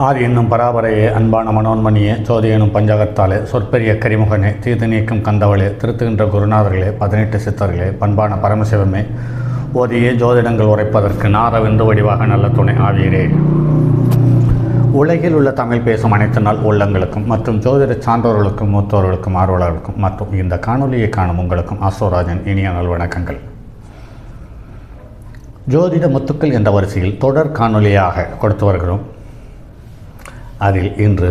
ஆதி என்னும் பராபரையே அன்பான மனோன்மணியே ஜோதி எனும் பஞ்சகத்தாலே சொற்பெரிய கரிமுகனே தீது நீக்கும் கந்தவளே திருத்துகின்ற குருநாதர்களே 18 சித்தர்களே பண்பான பரமசிவமே ஓதியே ஜோதிடங்கள் உரைப்பதற்கு நாரவென்று வடிவாக நல்ல துணை ஆவீரே. உலகில் உள்ள தமிழ் பேசும் அனைத்து நாள் உள்ளங்களுக்கும் மற்றும் ஜோதிட சான்றோர்களுக்கும் மூத்தோர்களுக்கும் ஆர்வலர்களுக்கும் மற்றும் இந்த காணொலியை காணும் உங்களுக்கும் ஆசோராஜன் இனிய நல்வணக்கங்கள். ஜோதிட முத்துக்கள் என்ற வரிசையில் தொடர் காணொலியாக கொடுத்து வருகிறோம். அதில் இன்று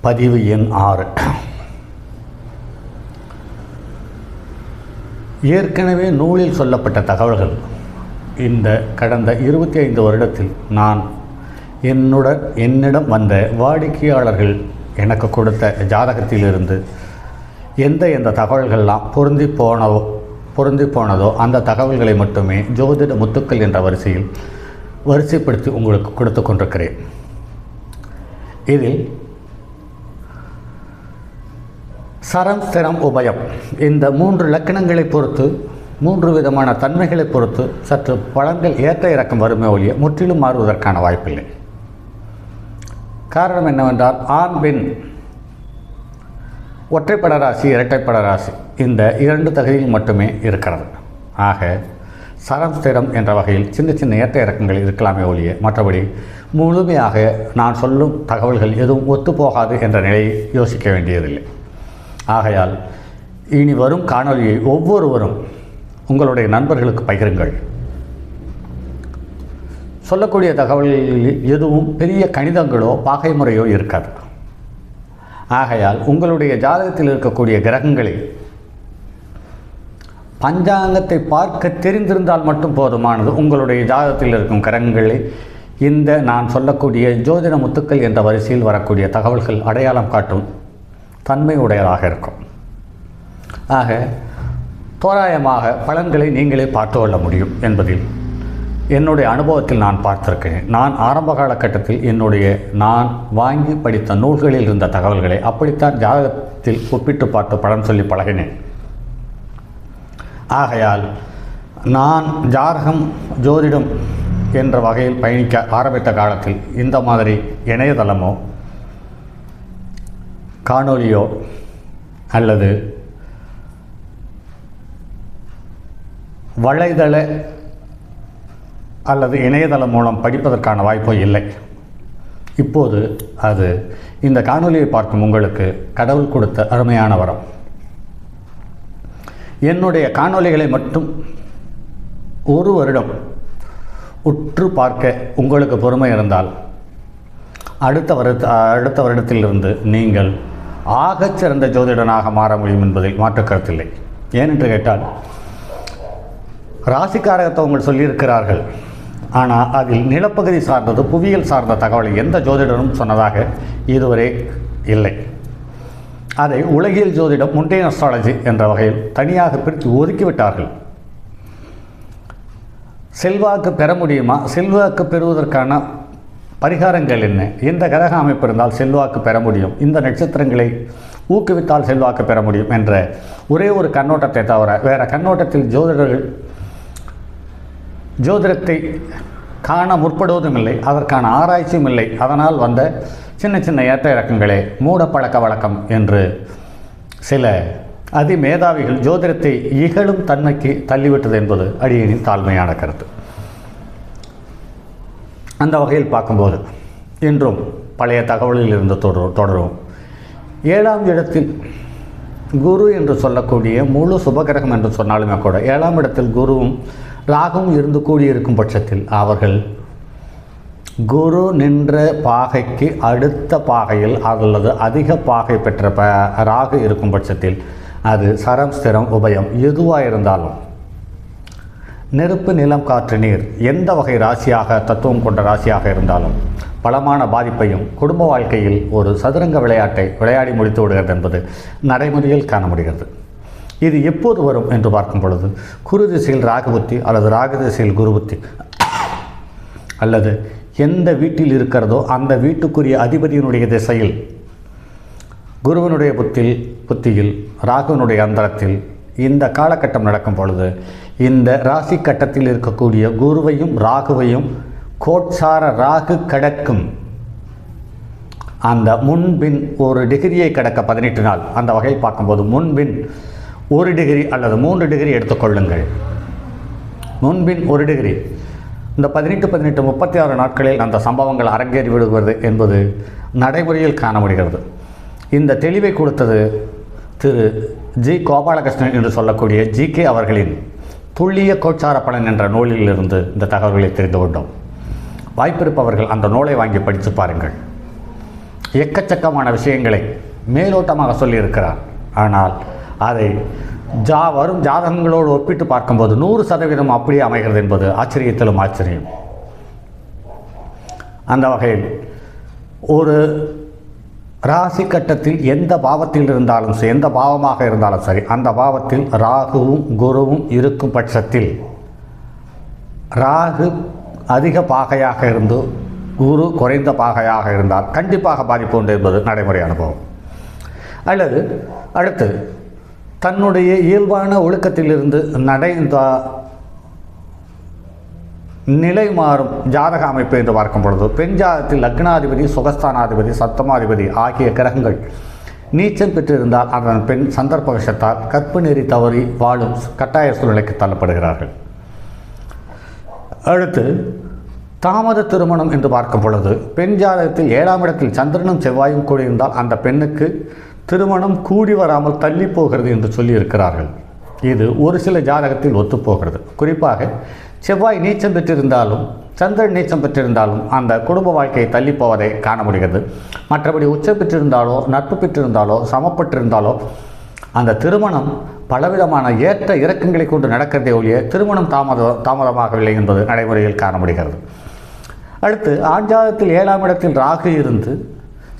பதிவு எண் 6. ஏற்கனவே நூலில் சொல்லப்பட்ட தகவல்கள் இந்த கடந்த 25 வருடத்தில் நான் என்னிடம் வந்த வாடிக்கையாளர்கள் எனக்கு கொடுத்த ஜாதகத்திலிருந்து எந்த தகவல்கள்லாம் பொருந்தி போனதோ அந்த தகவல்களை மட்டுமே ஜோதிட முத்துக்கள் என்ற வரிசையில் வரிசைப்படுத்தி உங்களுக்கு கொடுத்து கொண்டிருக்கிறேன். இதில் சரம் ஸ்திரம் உபயம் இந்த 3 லக்கணங்களை பொறுத்து 3 விதமான தன்மைகளை பொறுத்து சற்று பலன்கள் ஏற்ற இறக்கம் வருமே ஒழிய முற்றிலும் மாறுவதற்கான வாய்ப்பில்லை. காரணம் என்னவென்றால் ஆண் பெண் ஒற்றைப்பட ராசி இரட்டைப்பட ராசி இந்த 2 தகுதியில் மட்டுமே இருக்கிறது. ஆக சரம் ஸ்திரம் என்ற வகையில் சின்ன ஏற்ற இறக்கங்கள் இருக்கலாமே ஒழிய மற்றபடி முழுமையாக நான் சொல்லும் தகவல்கள் எதுவும் ஒத்துப்போகாது என்ற நிலையை யோசிக்க வேண்டியதில்லை. ஆகையால் இனி வரும் காணொலியை ஒவ்வொருவரும் உங்களுடைய நண்பர்களுக்கு பகிருங்கள். சொல்லக்கூடிய தகவல்களில் எதுவும் பெரிய கணிதங்களோ பாகை முறையோ இருக்காது. ஆகையால் உங்களுடைய ஜாதகத்தில் இருக்கக்கூடிய கிரகங்களை பஞ்சாங்கத்தை பார்க்க தெரிந்திருந்தால் மட்டும் போதுமானது. உங்களுடைய ஜாதகத்தில் இருக்கும் கிரகங்களை இந்த நான் சொல்லக்கூடிய ஜோதிட முத்துக்கள் என்ற வரிசையில் வரக்கூடிய தகவல்கள் அடையாளம் காட்டும் தன்மை உடையதாக இருக்கும். ஆக தோராயமாக பலன்களை நீங்களே பார்த்து கொள்ள முடியும் என்பதில் என்னுடைய அனுபவத்தில் நான் பார்த்திருக்கிறேன். நான் ஆரம்ப காலகட்டத்தில் நான் வாங்கி படித்த நூல்களில் இருந்த தகவல்களை அப்படித்தான் ஜாதகத்தில் ஒப்பிட்டு பார்த்து பலன் சொல்லி பழகினேன். ஆகையால் நான் ஜாதகம் ஜோதிடம் என்ற வகையில் பயணிக்க ஆரம்பித்த காலத்தில் இந்த மாதிரி இணையதளமோ காணொலியோ அல்லது வலைதள அல்லது இணையதளம் மூலம் படிப்பதற்கான வாய்ப்போ இல்லை. இப்போது அது இந்த காணொலியை பார்க்கும் உங்களுக்கு கடவுள் கொடுத்த அருமையான வரம். என்னுடைய காணொலிகளை மட்டும் ஒரு வருடம் உற்று பார்க்க உங்களுக்கு பொறுமை இருந்தால் அடுத்த வருடத்திலிருந்து நீங்கள் ஆகச்சிறந்த ஜோதிடனாக மாற முடியும் என்பதில் மாற்று கருத்தில்லை. ஏனென்று கேட்டால் ராசிக்காரகத்தை உங்கள் சொல்லியிருக்கிறார்கள். ஆனால் அதில் நிலப்பகுதி சார்ந்தது புவியியல் சார்ந்த தகவலை எந்த ஜோதிடரும் சொன்னதாக இதுவரை இல்லை. அதை உலகியல் ஜோதிடம் முண்டேன் அஸ்ட்ராலஜி என்ற வகையில் தனியாக பிரித்து ஒதுக்கிவிட்டார்கள். செல்வாக்கு பெற முடியுமா, செல்வாக்கு பெறுவதற்கான பரிகாரங்கள் என்ன, எந்த கிரக அமைப்பு இருந்தால் செல்வாக்கு பெற முடியும், இந்த நட்சத்திரங்களை ஊக்குவித்தால் செல்வாக்கு பெற முடியும் என்ற ஒரே ஒரு கண்ணோட்டத்தை தவிர வேறு கண்ணோட்டத்தில் ஜோதிடத்தை காண முற்படுவதும் இல்லை, அதற்கான ஆராய்ச்சியும் இல்லை. அதனால் வந்த சின்ன ஏற்ற இறக்கங்களே மூட பழக்க வழக்கம் என்று சில அதிமேதாவிகள் ஜோதிடத்தை இகழும் தன்மைக்கு தள்ளிவிட்டது என்பது அடியேனின் தாழ்மையான கருத்து. அந்த வகையில் பார்க்கும்போது இன்றும் பழைய தகவலில் இருந்து தொடரும். 7ஆம் இடத்தில் குரு என்று சொல்லக்கூடிய முழு சுபகிரகம் என்று சொன்னாலுமே கூட 7ஆம் இடத்தில் குருவும் ராகுவும் இருந்து கூடியிருக்கும் பட்சத்தில் அவர்கள் குரு நின்ற பாகைக்கு அடுத்த பாகையில் அல்லது அதிக பாகை பெற்ற ராகு இருக்கும் பட்சத்தில் அது சரம் ஸ்திரம் உபயம் எதுவாக இருந்தாலும் நெருப்பு நிலம் காற்று நீர் எந்த வகை ராசியாக தத்துவம் கொண்ட ராசியாக இருந்தாலும் பலமான பாதிப்பையும் குடும்ப வாழ்க்கையில் ஒரு சதுரங்க விளையாட்டை விளையாடி முடித்து விடுகிறது என்பது நடைமுறையில் காண முடிகிறது. இது எப்போது வரும் என்று பார்க்கும் பொழுது குரு திசையில் ராகு புத்தி அல்லது ராகு திசையில் குரு புத்தி அல்லது எந்த வீட்டில் இருக்கிறதோ அந்த வீட்டுக்குரிய அதிபதியினுடைய திசையில் குருவனுடைய புத்தியில் ராகுவனுடைய அந்தரத்தில் இந்த காலகட்டம் நடக்கும் பொழுது இந்த ராசி கட்டத்தில் இருக்கக்கூடிய குருவையும் ராகுவையும் கோட்சார ராகு கடக்கும் அந்த முன்பின் ஒரு டிகிரியை கடக்க 18 நாள், அந்த வகையில் பார்க்கும்போது முன்பின் 1 டிகிரி அல்லது 3 டிகிரி எடுத்துக்கொள்ளுங்கள். முன்பின் 1 டிகிரி, இந்த 18 36 நாட்களில் அந்த சம்பவங்கள் அரங்கேறி விடுவது என்பது நடைமுறையில் காண முடிகிறது. இந்த தெளிவை கொடுத்தது திரு ஜி கோபாலகிருஷ்ணன் என்று சொல்லக்கூடிய ஜிகே அவர்களின் துல்லிய கோச்சார பலன் என்ற நூலிலிருந்து இந்த தகவல்களை தெரிந்து கொண்டோம். வாய்ப்பிருப்பவர்கள் அந்த நூலை வாங்கி படித்து பாருங்கள். எக்கச்சக்கமான விஷயங்களை மேலோட்டமாக சொல்லியிருக்கிறார். ஆனால் அதை வரும் ஜாதகங்களோடு ஒப்பிட்டு பார்க்கும்போது 100% அப்படியே அமைகிறது என்பது ஆச்சரியத்திலும் ஆச்சரியம். அந்த வகையில் ஒரு ராசி கட்டத்தில் எந்த பாவத்தில் இருந்தாலும் சரி, எந்த பாவமாக இருந்தாலும் சரி, அந்த பாவத்தில் ராகுவும் குருவும் இருக்கும் பட்சத்தில், ராகு அதிக பாகையாக இருந்து குரு குறைந்த பாகையாக இருந்தால் கண்டிப்பாக பாதிப்பு உண்டு என்பது நடைமுறை அனுபவம். அல்லது அடுத்து தன்னுடைய இயல்பான ஒழுக்கத்திலிருந்து நிலை மாறும் ஜாதக அமைப்பு என்று பார்க்கும் பொழுது, பெண் ஜாதகத்தில் லக்னாதிபதி, சுகஸ்தானாதிபதி, சப்தமாதிபதி ஆகிய கிரகங்கள் நீச்சம் பெற்றிருந்தால் அதன் பெண் சந்தர்ப்பவசத்தால் கற்பு நெறி தவறி வாழும் கட்டாய சூழ்நிலைக்கு தள்ளப்படுகிறார்கள். அடுத்து தாமத திருமணம் என்று பார்க்கும் பொழுது, பெண் ஜாதகத்தில் 7ஆம் இடத்தில் சந்திரனும் செவ்வாயும் கூடியிருந்தால் அந்த பெண்ணுக்கு திருமணம் கூடி வராமல் தள்ளி போகிறது என்று சொல்லியிருக்கிறார்கள். இது ஒரு சில ஜாதகத்தில் ஒத்துப்போகிறது. குறிப்பாக செவ்வாய் நீச்சம் பெற்றிருந்தாலும் சந்திரன் நீச்சம் பெற்றிருந்தாலும் அந்த குடும்ப வாழ்க்கையை தள்ளி போவதை காண முடிகிறது. மற்றபடி உச்சம் பெற்றிருந்தாலோ நட்பு பெற்றிருந்தாலோ சமப்பட்டிருந்தாலோ அந்த திருமணம் பலவிதமான ஏற்ற இறக்கங்களை கொண்டு நடக்கிறதே ஒழிய திருமணம் தாமதமாகவில்லை என்பது நடைமுறையில் காண முடிகிறது. அடுத்து ஆஞ்சாதத்தில் 7ஆம் இடத்தில் ராகு இருந்து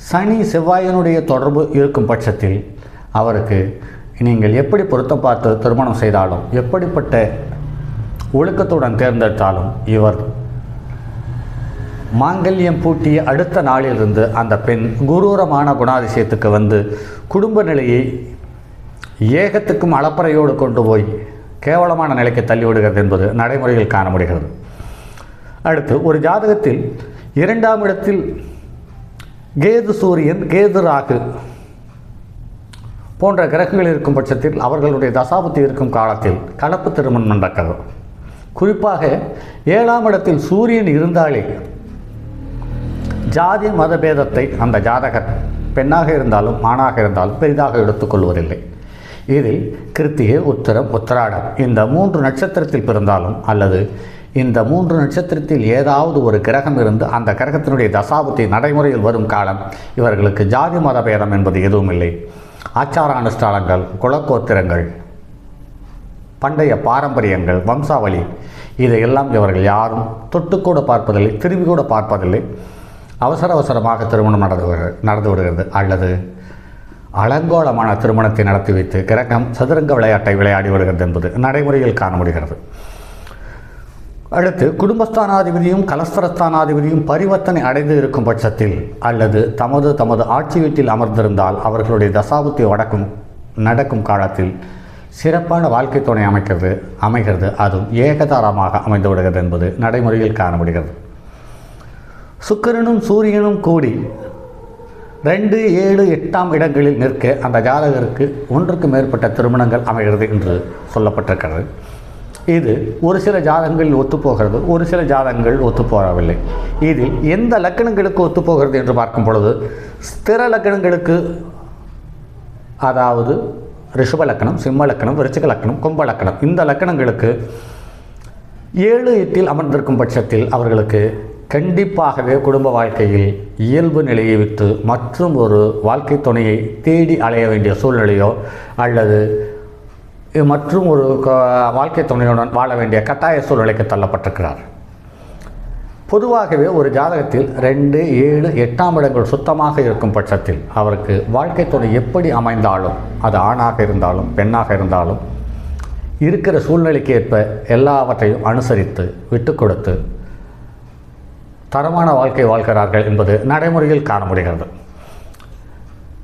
சனி செவ்வாயினுடைய தொடர்பு இருக்கும் பட்சத்தில் அவருக்கு நீங்கள் எப்படி பொருத்தம் பார்த்து திருமணம் செய்தாலும், எப்படிப்பட்ட ஒழுக்கத்துடன் தேர்ந்தெடுத்தாலும், இவர் மாங்கல்யம் பூட்டிய அடுத்த நாளிலிருந்து அந்த பெண் குரூரமான குணாதிசயத்துக்கு வந்து குடும்ப நிலையை ஏகத்துக்கும் அளப்பறையோடு கொண்டு போய் கேவலமான நிலைக்கு தள்ளிவிடுகிறது என்பது நடைமுறையில் காண முடிகிறது. அடுத்து ஒரு ஜாதகத்தில் 2ஆம் இடத்தில் கேது சூரியன், கேது ராகு போன்ற கிரகங்கள் இருக்கும் பட்சத்தில் அவர்களுடைய தசாபுத்தி இருக்கும் காலத்தில் கலப்பு திருமணம் நடக்கிறது. குறிப்பாக 7ஆம் இடத்தில் சூரியன் இருந்தாலே ஜாதி மத பேதத்தை அந்த ஜாதகர் பெண்ணாக இருந்தாலும் ஆணாக இருந்தாலும் பெரிதாக எடுத்துக்கொள்வதில்லை. இதில் கிருத்திகை, உத்திரம், உத்திராடம் இந்த 3 நட்சத்திரத்தில் பிறந்தாலும் அல்லது இந்த 3 நட்சத்திரத்தில் ஏதாவது ஒரு கிரகம் இருந்து அந்த கிரகத்தினுடைய தசாபுத்தி நடைமுறையில் வரும் காலம் இவர்களுக்கு ஜாதி மத பேதம் என்பது எதுவும் இல்லை. ஆச்சார அனுஷ்டானங்கள், குலக்கோத்திரங்கள், பண்டைய பாரம்பரியங்கள், வம்சாவளி இதையெல்லாம் இவர்கள் யாரும் தொட்டுக்கூட பார்ப்பதில்லை, திரும்பி கூட பார்ப்பதில்லை. அவசரமாக திருமணம் நடந்து விடுகிறது. அல்லது அலங்கோலமான திருமணத்தை நடத்தி வைத்து கிரகம் சதுரங்க விளையாட்டை விளையாடி விடுகிறது என்பது நடைமுறையில் காண முடிகிறது. அடுத்து குடும்பஸ்தானாதிபதியும் கலஸ்தரஸ்தானாதிபதியும் பரிவர்த்தனை அடைந்து இருக்கும் பட்சத்தில் அல்லது தமது ஆட்சி வீட்டில் அமர்ந்திருந்தால் அவர்களுடைய தசாபுத்தி நடக்கும் காலத்தில் சிறப்பான வாழ்க்கை துணை அமைகிறது. அதுவும் ஏகதாரமாக அமைந்து விடுகிறது என்பது நடைமுறையில் காண முடிகிறது. சுக்கிரனும் சூரியனும் கூடி 2, 7, 8ஆம் இடங்களில் நிற்க அந்த ஜாதகருக்கு 1க்கு மேற்பட்ட திருமணங்கள் அமைகிறது என்று சொல்லப்பட்டிருக்கிறது. இது ஒரு சில ஜாதகங்களில் ஒத்துப்போகிறது, ஒரு சில ஜாதகங்கள் ஒத்துப்போகவில்லை. இதில் எந்த லக்கணங்களுக்கு ஒத்துப்போகிறது என்று பார்க்கும் பொழுது, ஸ்திர லக்கணங்களுக்கு, அதாவது ரிஷப லக்கணம், சிம்ம லக்கணம், விருச்சிக லக்கணம், கும்ப லக்கணம், இந்த லக்கணங்களுக்கு 7, 8இல் அமர்ந்திருக்கும் பட்சத்தில் அவர்களுக்கு கண்டிப்பாகவே குடும்ப வாழ்க்கையில் இயல்பு நிலையை விட்டு மற்றும் ஒரு வாழ்க்கை துணையை தேடி அலைய வேண்டிய சூழ்நிலையோ அல்லது மற்றும் ஒரு வாழ்க்கை துணையுடன் வாழ வேண்டிய கட்டாய சூழ்நிலைக்கு தள்ளப்பட்டிருக்கிறார். பொதுவாகவே ஒரு ஜாதகத்தில் 2, 7, 8ஆம் இடங்கள் சுத்தமாக இருக்கும் பட்சத்தில் அவருக்கு வாழ்க்கை துணை எப்படி அமைந்தாலும், அது ஆணாக இருந்தாலும் பெண்ணாக இருந்தாலும் இருக்கிற சூழ்நிலைக்கு ஏற்ப எல்லாவற்றையும் அனுசரித்து விட்டு கொடுத்து தரமான வாழ்க்கை வாழ்கிறார்கள் என்பது நடைமுறையில் காண முடிகிறது.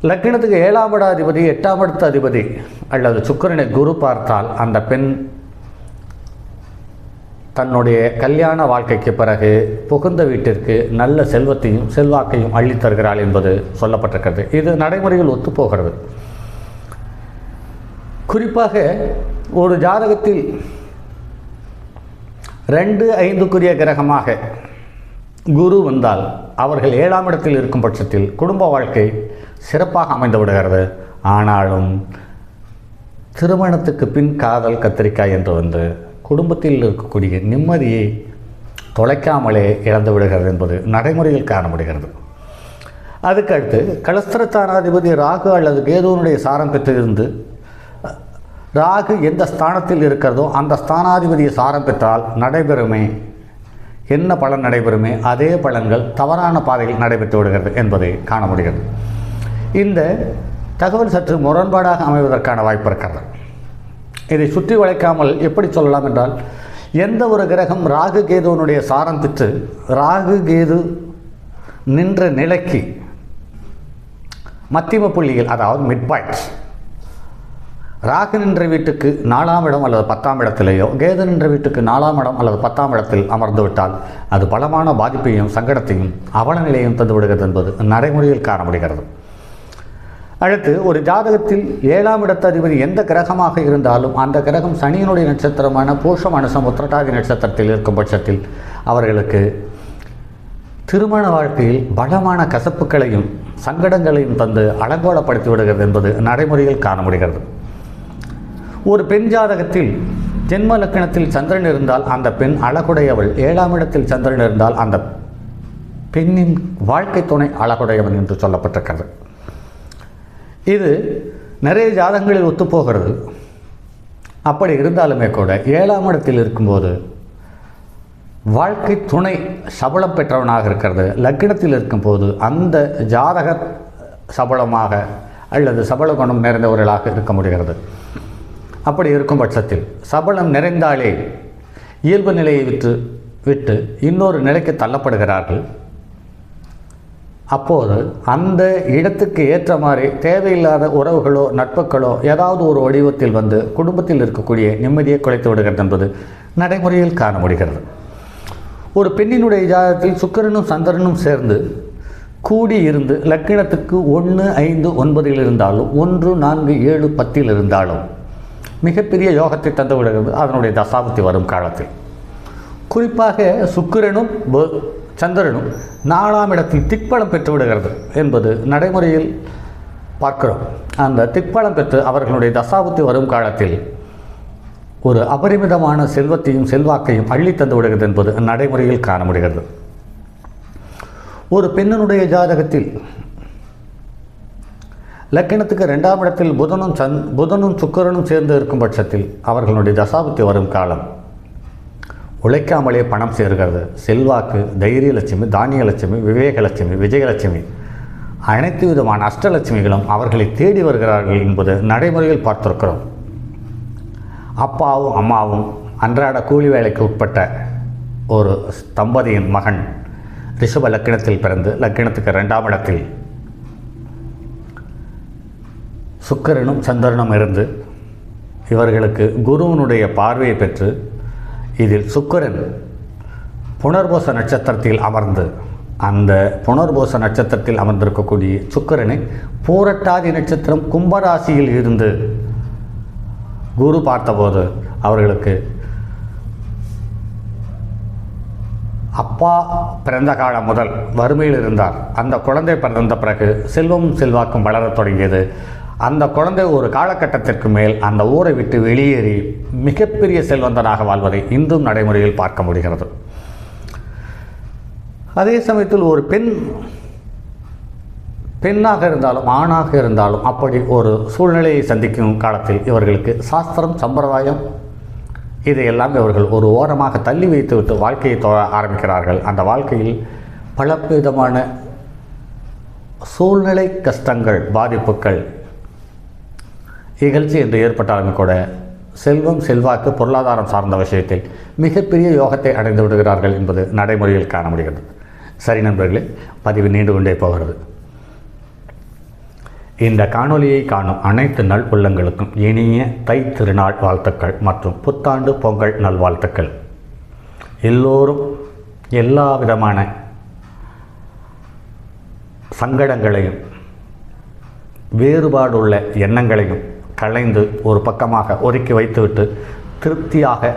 லக்னத்துக்கு 7ஆம் இட அதிபதி, 8ஆம் இடத்து அதிபதி அல்லது சுக்கிரனை குரு பார்த்தால் அந்த பெண் தன்னுடைய கல்யாண வாழ்க்கைக்கு பிறகு புகுந்த வீட்டிற்கு நல்ல செல்வத்தையும் செல்வாக்கையும் அள்ளித்தருகிறாள் என்பது சொல்லப்பட்டிருக்கிறது. இது நடைமுறையில் ஒத்துப்போகிறது. குறிப்பாக ஒரு ஜாதகத்தில் 2, 5க்குரிய கிரகமாக குரு வந்தால் அவர்கள் 7ஆம் இடத்தில் இருக்கும் பட்சத்தில் குடும்ப வாழ்க்கை சிறப்பாக அமைந்து விடுகிறது. ஆனாலும் திருமணத்துக்கு பின் காதல் கத்திரிக்காய் என்று வந்து குடும்பத்தில் இருக்கக்கூடிய நிம்மதியை தொலைக்காமலே இழந்து விடுகிறது என்பது நடைமுறையில் காண முடிகிறது. அதுக்கடுத்து கலஸ்திரஸ்தானாதிபதி ராகு அல்லது கேதுவனுடைய சாரம் பெற்றிருந்து ராகு எந்த ஸ்தானத்தில் இருக்கிறதோ அந்த ஸ்தானாதிபதியை சாரம் பெற்றால் நடைபெறுமே என்ன பலன் நடைபெறுமே அதே பலன்கள் தவறான பாதையில் நடைபெற்று விடுகிறது என்பதை காண முடிகிறது. இந்த தகவல் சற்று முரண்பாடாக அமைவதற்கான வாய்ப்பு இருக்கிறது. இதை சுற்றி வளைக்காமல் எப்படி சொல்லலாம் என்றால், எந்த ஒரு கிரகம் ராகு கேதுவனுடைய சாரம் பெற்று ராகு கேது நின்ற நிலைக்கு மத்திம புள்ளியில், அதாவது மிட் பாயிண்ட், ராகு நின்ற வீட்டுக்கு 4ஆம் இடம் அல்லது 10ஆம் இடத்திலேயோ கேது நின்ற வீட்டுக்கு 4ஆம் இடம் அல்லது 10ஆம் இடத்தில் அமர்ந்து விட்டால் அது பலமான பாதிப்பையும் சங்கடத்தையும் அவல நிலையும் தந்து விடுகிறது என்பது நடைமுறையில் காண முடிகிறது. அடுத்து ஒரு ஜாதகத்தில் 7ஆம் இடத்து அதிபதி எந்த கிரகமாக இருந்தாலும் அந்த கிரகம் சனியினுடைய நட்சத்திரமான பூஷம் அனுசம் உத்திரட்டாதி நட்சத்திரத்தில் இருக்கும் பட்சத்தில் அவர்களுக்கு திருமண வாழ்க்கையில் பலமான கசப்புகளையும் சங்கடங்களையும் தந்து அலங்கோலப்படுத்தி விடுகிறது என்பது நடைமுறையில் காண முடிகிறது. ஒரு பெண் ஜாதகத்தில் ஜென்ம லக்கணத்தில் சந்திரன் இருந்தால் அந்த பெண் அழகுடையவள், 7ஆம் இடத்தில் சந்திரன் இருந்தால் அந்த பெண்ணின் வாழ்க்கை துணை அழகுடையவன் என்று சொல்லப்பட்டிருக்கிறது. இது நிறைய ஜாதகங்களில் ஒத்துப்போகிறது. அப்படி இருந்தாலுமே கூட 7ஆம் இடத்தில் இருக்கும்போது வாழ்க்கை துணை சபலம் பெற்றவனாக இருக்கிறது. லக்னத்தில் இருக்கும்போது அந்த ஜாதக சபலமாக அல்லது சபல குணம் நிறைந்தவர்களாக இருக்க முடிகிறது. அப்படி இருக்கும் பட்சத்தில் சபலம் நிறைந்தாலே இயல்பு நிலையை விட்டு இன்னொரு நிலைக்கு தள்ளப்படுகிறார்கள். அப்போது அந்த இடத்துக்கு ஏற்ற மாதிரி தேவையில்லாத உறவுகளோ நட்புகளோ ஏதாவது ஒரு வடிவத்தில் வந்து குடும்பத்தில் இருக்கக்கூடிய நிம்மதியை குலைத்து விடுகிறது என்பது நடைமுறையில் காண முடிகிறது. ஒரு பெண்ணினுடைய ஜாதகத்தில் சுக்கிரனும் சந்திரனும் சேர்ந்து கூடி இருந்து லக்கினத்துக்கு 1, 5, 9 இருந்தாலும் 1, 4, 7, 10 இருந்தாலும் மிகப்பெரிய யோகத்தை தந்து விடுகிறது அதனுடைய தசாபுத்தி வரும் காலத்தில். குறிப்பாக சுக்கிரனும் சந்திரனும் 4ஆம் இடத்தில் திக்பலம் பெற்று விடுகிறது என்பது நடைமுறையில் பார்க்கிறோம். அந்த திக்பலம் பெற்று அவர்களுடைய தசாபுத்தி வரும் காலத்தில் ஒரு அபரிமிதமான செல்வத்தையும் செல்வாக்கையும் அள்ளி தந்து விடுகிறது என்பது நடைமுறையில் காண முடிகிறது. ஒரு பெண்ணினுடைய ஜாதகத்தில் லக்கினத்துக்கு 2ஆம் இடத்தில் புதனும் சுக்கிரனும் சேர்ந்து இருக்கும் பட்சத்தில் அவர்களுடைய தசாபுத்தி வரும் காலம் உழைக்காமலே பணம் சேர்கிறது. செல்வாக்கு, தைரியலட்சுமி, தானியலட்சுமி, விவேகலட்சுமி, விஜயலட்சுமி, அனைத்து விதமான அஷ்டலட்சுமிகளும் அவர்களை தேடி வருகிறார்கள் என்பது நடைமுறையில் பார்த்திருக்கிறோம். அப்பாவும் அம்மாவும் அன்றாட கூலி வேலைக்கு உட்பட்ட ஒரு தம்பதியின் மகன் ரிஷப லக்கினத்தில் பிறந்து லக்கினத்துக்கு 2ஆம் இடத்தில் சுக்கிரனும் சந்திரனும் இருந்து இவர்களுக்கு குருவனுடைய பார்வையை பெற்று இதில் சுக்கிரன் புனர்பூச நட்சத்திரத்தில் அமர்ந்து அந்த புனர்பூச நட்சத்திரத்தில் அமர்ந்திருக்கக்கூடிய சுக்கிரனை பூரட்டாதி நட்சத்திரம் கும்பராசியில் இருந்து குரு பார்த்தபோது அவர்களுக்கு அப்பா பிறந்த காலம் முதல் வறுமையில் இருந்தார். அந்த குழந்தை பிறந்த பிறகு செல்வமும் செல்வாக்கும் வளரத் தொடங்கியது. அந்த குழந்தை ஒரு காலகட்டத்திற்கு மேல் அந்த ஊரை விட்டு வெளியேறி மிகப்பெரிய செல்வந்தனாக வாழ்வதை இன்றும் நடைமுறையில் பார்க்க முடிகிறது. அதே சமயத்தில் ஒரு பெண்ணாக இருந்தாலும் ஆணாக இருந்தாலும் அப்படி ஒரு சூழ்நிலையை சந்திக்கும் காலத்தில் இவர்களுக்கு சாஸ்திரம், சம்பிரதாயம் இதையெல்லாம் இவர்கள் ஒரு ஓரமாக தள்ளி வைத்துவிட்டு வாழ்க்கையை ஆரம்பிக்கிறார்கள். அந்த வாழ்க்கையில் பல விதமான சூழ்நிலை கஷ்டங்கள், பாதிப்புகள், இகழ்ச்சி என்று ஏற்பட்டாலும் கூட செல்வம், செல்வாக்கு, பொருளாதாரம் சார்ந்த விஷயத்தில் மிகப்பெரிய யோகத்தை அடைந்து விடுகிறார்கள் என்பது நடைமுறையில் காண முடிகிறது. சரி நண்பர்களே, பதிவு நீண்டு கொண்டே போகிறது. இந்த காணொலியை காணும் அனைத்து நல் உள்ளங்களுக்கும் இனிய தை திருநாள் வாழ்த்துக்கள் மற்றும் புத்தாண்டு பொங்கல் நல்வாழ்த்துக்கள். எல்லோரும் எல்லா விதமான சங்கடங்களையும் வேறுபாடுள்ள எண்ணங்களையும் களைந்து ஒரு பக்கமாக ஒதுக்கி வைத்துவிட்டு திருப்தியாக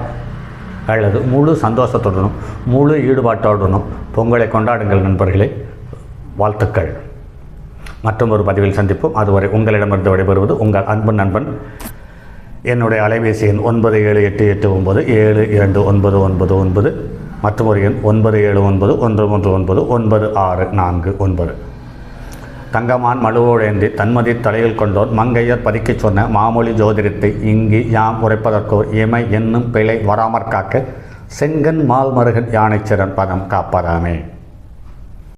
அல்லது முழு சந்தோஷத்துடனும் முழு ஈடுபாட்டோடனும் பொங்கலை கொண்டாடுங்கள் நண்பர்களே. வாழ்த்துக்கள். மற்றும் ஒரு பதிவில் சந்திப்போம். அதுவரை உங்களிடமிருந்து விடைபெறுவது உங்கள் அன்பு நண்பன். என்னுடைய அலைபேசி எண் 9788972999 மற்றும் ஒரு எண் 9791399649. தங்கமான் மழுவோடேந்தி தன்மதி தலையில் கொண்டோர் மங்கையர் பதிக்கச் சொன்ன மாமொழி ஜோதிடத்தை இங்கு யாம் உரைப்பதற்கோர் இமை என்னும் பிழை வராமற் காக்க செங்கன் மால் மருகன் யானைச்சிறன் பதம் காப்பதாமே.